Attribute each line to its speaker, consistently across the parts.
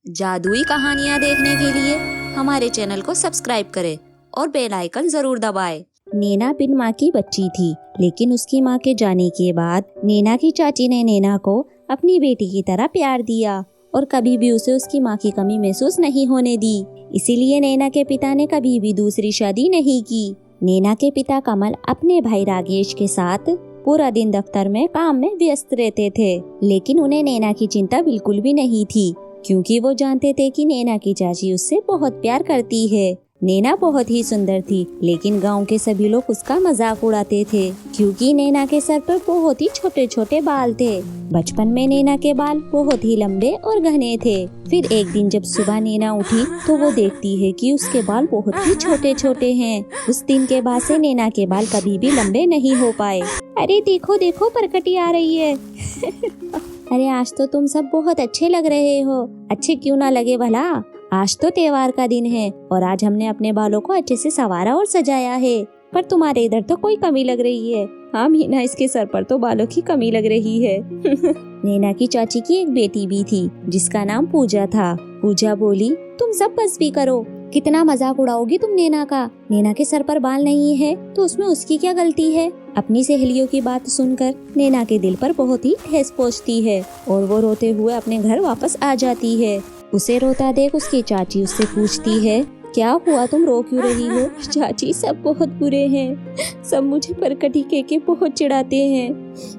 Speaker 1: जादुई कहानियाँ देखने के लिए हमारे चैनल को सब्सक्राइब करें और बेल आइकन जरूर दबाएं।
Speaker 2: नैना बिन माँ की बच्ची थी, लेकिन उसकी माँ के जाने के बाद नैना की चाची ने नैना को अपनी बेटी की तरह प्यार दिया और कभी भी उसे उसकी माँ की कमी महसूस नहीं होने दी। इसीलिए नैना के पिता ने कभी भी दूसरी शादी नहीं की। नैना के पिता कमल अपने भाई राकेश के साथ पूरा दिन दफ्तर में काम में व्यस्त रहते थे, लेकिन उन्हें नैना की चिंता बिल्कुल भी नहीं थी, क्योंकि वो जानते थे कि नैना की चाची उससे बहुत प्यार करती है। नैना बहुत ही सुंदर थी, लेकिन गांव के सभी लोग उसका मजाक उड़ाते थे, क्योंकि नैना के सर पर बहुत ही छोटे छोटे बाल थे। बचपन में नैना के बाल बहुत ही लंबे और घने थे। फिर एक दिन जब सुबह नैना उठी तो वो देखती है कि उसके बाल बहुत ही छोटे छोटे हैं। उस दिन के बाद से नैना के बाल कभी भी लंबे नहीं हो पाए। अरे देखो देखो, परकटी आ रही है। अरे आज तो तुम सब बहुत अच्छे लग रहे हो। अच्छे क्यों ना लगे भला, आज तो त्योहार का दिन है और आज हमने अपने बालों को अच्छे से संवारा और सजाया है। पर तुम्हारे इधर तो कोई कमी लग रही है। हाँ मीना, इसके सर पर तो बालों की कमी लग रही है। नैना की चाची की एक बेटी भी थी जिसका नाम पूजा था। पूजा बोली, तुम सब बस भी करो, कितना मजाक उड़ाओगी तुम नैना का। नैना के सर पर बाल नहीं है तो उसमें उसकी क्या गलती है। अपनी सहेलियों की बात सुनकर नैना के दिल पर बहुत ही ठेस पहुंचती है और वो रोते हुए अपने घर वापस आ जाती है। उसे रोता देख उसकी चाची उससे पूछती है, क्या हुआ, तुम रो क्यों रही हो। चाची सब बहुत बुरे हैं, सब मुझे परकटी कह के बहुत चिढ़ाते हैं।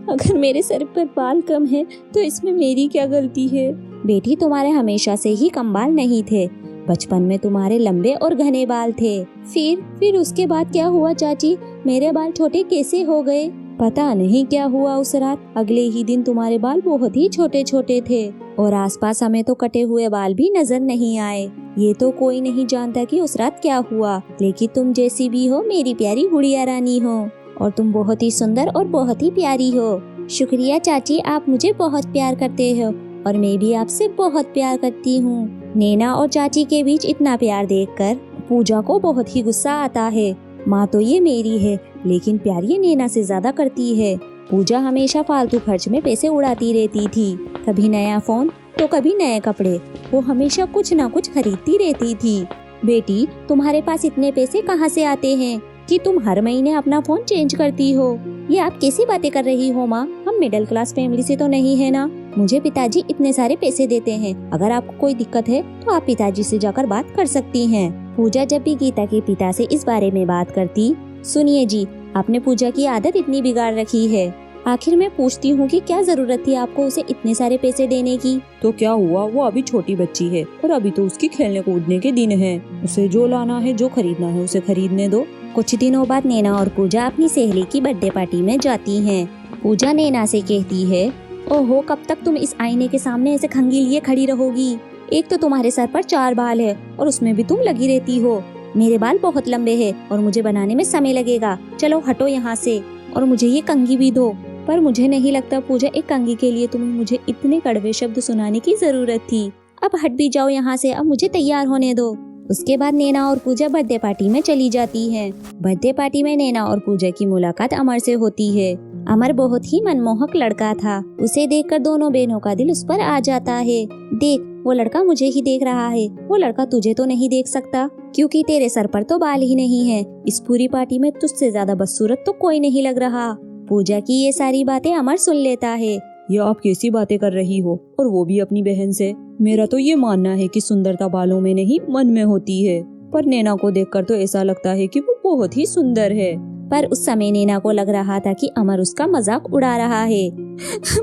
Speaker 2: अगर मेरे सर पर बाल कम है तो इसमें मेरी क्या गलती है। बेटी, तुम्हारे हमेशा से ही कम बाल नहीं थे, बचपन में तुम्हारे लंबे और घने बाल थे। फिर उसके बाद क्या हुआ चाची, मेरे बाल छोटे कैसे हो गए। पता नहीं क्या हुआ उस रात, अगले ही दिन तुम्हारे बाल बहुत ही छोटे छोटे थे और आसपास हमें तो कटे हुए बाल भी नजर नहीं आए। ये तो कोई नहीं जानता कि उस रात क्या हुआ, लेकिन तुम जैसी भी हो मेरी प्यारी गुड़िया रानी हो और तुम बहुत ही सुंदर और बहुत ही प्यारी हो। शुक्रिया चाची, आप मुझे बहुत प्यार करते हो और मैं भी आपसे बहुत प्यार करती हूँ। नैना और चाची के बीच इतना प्यार देखकर पूजा को बहुत ही गुस्सा आता है। माँ तो ये मेरी है, लेकिन प्यार ये नैना से ज्यादा करती है। पूजा हमेशा फालतू खर्च में पैसे उड़ाती रहती थी, कभी नया फोन तो कभी नए कपड़े। वो हमेशा कुछ ना कुछ खरीदती रहती थी। बेटी, तुम्हारे पास इतने पैसे कहाँ से आते हैं कि तुम हर महीने अपना फोन चेंज करती हो। ये आप कैसी बातें कर रही हो माँ, हम मिडिल क्लास फैमिली से तो नहीं है ना। मुझे पिताजी इतने सारे पैसे देते हैं, अगर आपको कोई दिक्कत है तो आप पिताजी से जाकर बात कर सकती हैं। पूजा जब भी गीता के पिता से इस बारे में बात करती, सुनिए जी, आपने पूजा की आदत इतनी बिगाड़ रखी है। आखिर मैं पूछती हूँ कि क्या जरूरत थी आपको उसे इतने सारे पैसे देने की।
Speaker 3: तो क्या हुआ, वो अभी छोटी बच्ची है और अभी तो उसकी खेलने कूदने के दिन है। उसे जो लाना है, जो खरीदना है उसे खरीदने दो।
Speaker 2: कुछ दिनों बाद नैना और पूजा अपनी सहेली की बर्थडे पार्टी में जाती हैं। पूजा नैना से कहती है, ओहो, कब तक तुम इस आईने के सामने ऐसे खंगी लिए खड़ी रहोगी। एक तो तुम्हारे सर पर 4 बाल है और उसमें भी तुम लगी रहती हो। मेरे बाल बहुत लंबे हैं और मुझे बनाने में समय लगेगा। चलो हटो यहाँ से और मुझे ये कंघी भी दो। पर मुझे नहीं लगता पूजा, एक कंघी के लिए तुम्हें मुझे इतने कड़वे शब्द सुनाने की जरूरत थी। अब हट भी जाओ यहाँ से, अब मुझे तैयार होने दो। उसके बाद नैना और पूजा बर्थडे पार्टी में चली जाती हैं। बर्थडे पार्टी में नैना और पूजा की मुलाकात अमर से होती है। अमर बहुत ही मनमोहक लड़का था। उसे देखकर दोनों बहनों का दिल उस पर आ जाता है। देख, वो लड़का मुझे ही देख रहा है, वो लड़का तुझे तो नहीं देख सकता, क्योंकि तेरे सर पर तो बाल ही नहीं है। इस पूरी पार्टी में तुझसे ज्यादा बदसूरत तो कोई नहीं लग रहा। पूजा की ये सारी बातें अमर सुन लेता है।
Speaker 3: ये आप कैसी बातें कर रही हो, और वो भी अपनी बहन से। मेरा तो ये मानना है कि सुंदरता बालों में नहीं मन में होती है, पर नैना को देखकर तो ऐसा लगता है कि वो बहुत ही सुंदर है।
Speaker 2: पर उस समय नैना को लग रहा था कि अमर उसका मजाक उड़ा रहा है।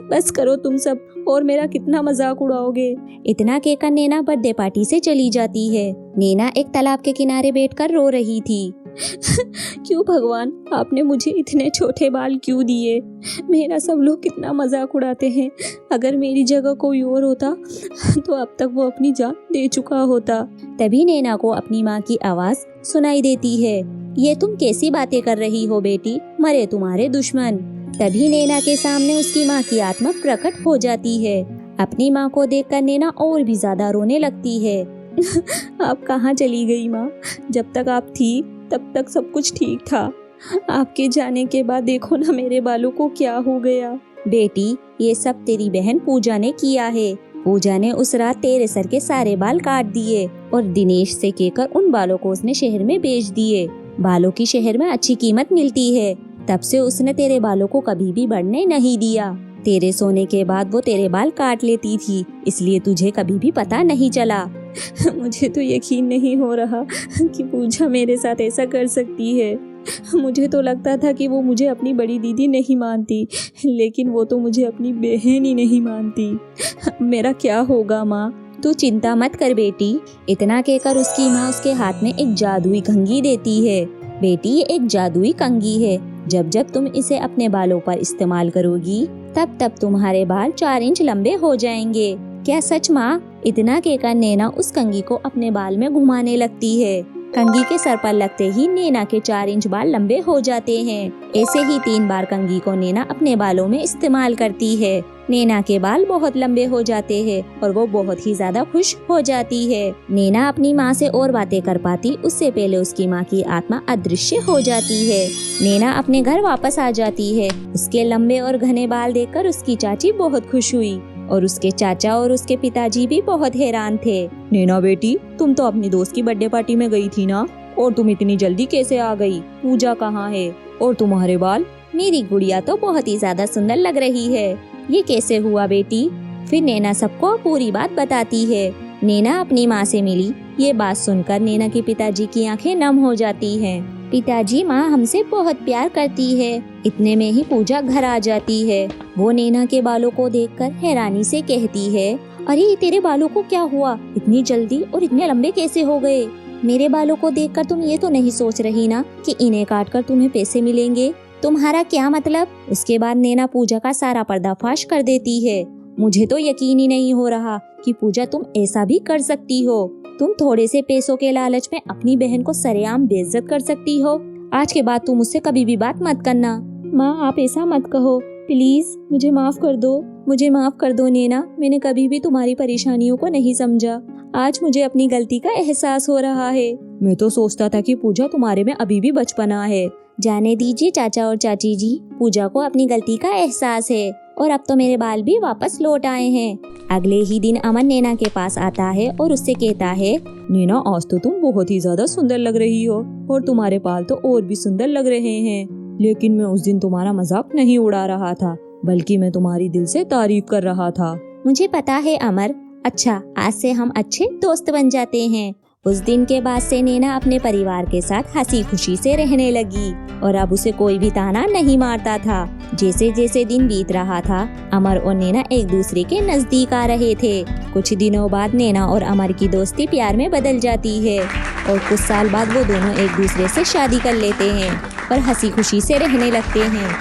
Speaker 3: बस करो तुम सब, और मेरा कितना मजाक उड़ाओगे।
Speaker 2: इतना कहकर नैना बर्थडे पार्टी से चली जाती है। नैना एक तालाब के किनारे बैठकर रो रही थी।
Speaker 3: क्यों भगवान, आपने मुझे इतने छोटे बाल क्यों दिए। मेरा सब लोग कितना मजाक उड़ाते हैं। अगर मेरी जगह कोई और होता तो अब तक वो अपनी जान दे चुका होता।
Speaker 2: तभी नैना को अपनी माँ की आवाज सुनाई देती है, ये तुम कैसी बातें कर रही हो बेटी, मरे तुम्हारे दुश्मन। तभी नैना के सामने उसकी माँ की आत्मा प्रकट हो जाती है। अपनी माँ को देखकर नैना और भी ज्यादा रोने लगती है।
Speaker 3: आप कहाँ चली गई माँ, जब तक आप थी तब तक सब कुछ ठीक था। आपके जाने के बाद देखो ना मेरे बालों को क्या हो गया।
Speaker 2: बेटी, ये सब तेरी बहन पूजा ने किया है। पूजा ने उस रात तेरे सर के सारे बाल काट दिए और दिनेश से कहकर उन बालों को उसने शहर में बेच दिए। बालों की शहर में अच्छी कीमत मिलती है। तब से उसने तेरे बालों को कभी भी बढ़ने नहीं दिया। तेरे सोने के बाद वो तेरे बाल काट लेती थी, इसलिए तुझे कभी भी पता नहीं चला।
Speaker 3: मुझे तो यकीन नहीं हो रहा कि पूजा मेरे साथ ऐसा कर सकती है। मुझे तो लगता था कि वो मुझे अपनी बड़ी दीदी नहीं मानती, लेकिन वो तो मुझे अपनी बहन ही नहीं मानती। मेरा क्या होगा माँ?
Speaker 2: तू चिंता मत कर बेटी। इतना कहकर उसकी माँ उसके हाथ में एक जादुई कंघी देती है। बेटी, ये एक जादुई कंघी है। जब जब तुम इसे अपने बालों पर इस्तेमाल करोगी तब तब तुम्हारे बाल 4 इंच लंबे हो जाएंगे। क्या सच माँ? इतना कहकर नैना उस कंघी को अपने बाल में घुमाने लगती है। कंघी के सर पर लगते ही नैना के 4 इंच बाल लंबे हो जाते हैं। ऐसे ही 3 बार कंघी को नैना अपने बालों में इस्तेमाल करती है। नैना के बाल बहुत लंबे हो जाते हैं और वो बहुत ही ज्यादा खुश हो जाती है। नैना अपनी माँ से और बातें कर पाती उससे पहले उसकी माँ की आत्मा अदृश्य हो जाती है। नैना अपने घर वापस आ जाती है। उसके लंबे और घने बाल देखकर उसकी चाची बहुत खुश हुई और उसके चाचा और उसके पिताजी भी बहुत हैरान थे।
Speaker 3: नैना बेटी, तुम तो अपनी दोस्त की बर्थडे पार्टी में गई थी ना, और तुम इतनी जल्दी कैसे आ गई? पूजा कहाँ है? और तुम्हारे बाल?
Speaker 2: मेरी गुड़िया तो बहुत ही ज्यादा सुंदर लग रही है। ये कैसे हुआ बेटी? फिर नैना सबको पूरी बात बताती है। नैना अपनी माँ से मिली। ये बात सुनकर नैना के पिताजी की आंखें नम हो जाती हैं। पिताजी, माँ हमसे बहुत प्यार करती है। इतने में ही पूजा घर आ जाती है। वो नैना के बालों को देखकर हैरानी से कहती है, अरे तेरे बालों को क्या हुआ? इतनी जल्दी और इतने लंबे कैसे हो गए? मेरे बालों को देखकर तुम ये तो नहीं सोच रही ना कि इन्हें काटकर तुम्हें पैसे मिलेंगे? तुम्हारा क्या मतलब? उसके बाद नैना पूजा का सारा पर्दाफाश कर देती है। मुझे तो यकीन ही नहीं हो रहा कि पूजा तुम ऐसा भी कर सकती हो। तुम थोड़े से पैसों के लालच में अपनी बहन को सरेआम बेइज्जत कर सकती हो। आज के बाद तुम मुझसे कभी भी बात मत करना।
Speaker 3: माँ, आप ऐसा मत कहो प्लीज, मुझे माफ कर दो। मुझे माफ कर दो नैना, मैंने कभी भी तुम्हारी परेशानियों को नहीं समझा। आज मुझे अपनी गलती का एहसास हो रहा है। मैं तो सोचता था कि पूजा तुम्हारे में अभी भी बचपना है।
Speaker 2: जाने दीजिए चाचा और चाची जी, पूजा को अपनी गलती का एहसास है और अब तो मेरे बाल भी वापस लौट आए हैं। अगले ही दिन अमन नैना के पास आता है और उससे कहता है,
Speaker 3: नैना, आज तो तुम बहुत ही ज्यादा सुंदर लग रही हो और तुम्हारे बाल तो और भी सुंदर लग रहे हैं। लेकिन मैं उस दिन तुम्हारा मजाक नहीं उड़ा रहा था, बल्कि मैं तुम्हारी दिल से तारीफ कर रहा था।
Speaker 2: मुझे पता है अमर। अच्छा, आज से हम अच्छे दोस्त बन जाते हैं। उस दिन के बाद से नैना अपने परिवार के साथ हंसी खुशी से रहने लगी और अब उसे कोई भी ताना नहीं मारता था। जैसे जैसे दिन बीत रहा था, अमर और नैना एक दूसरे के नजदीक आ रहे थे। कुछ दिनों बाद नैना और अमर की दोस्ती प्यार में बदल जाती है और कुछ साल बाद वो दोनों एक दूसरे से शादी कर लेते हैं और हंसी खुशी से रहने लगते हैं।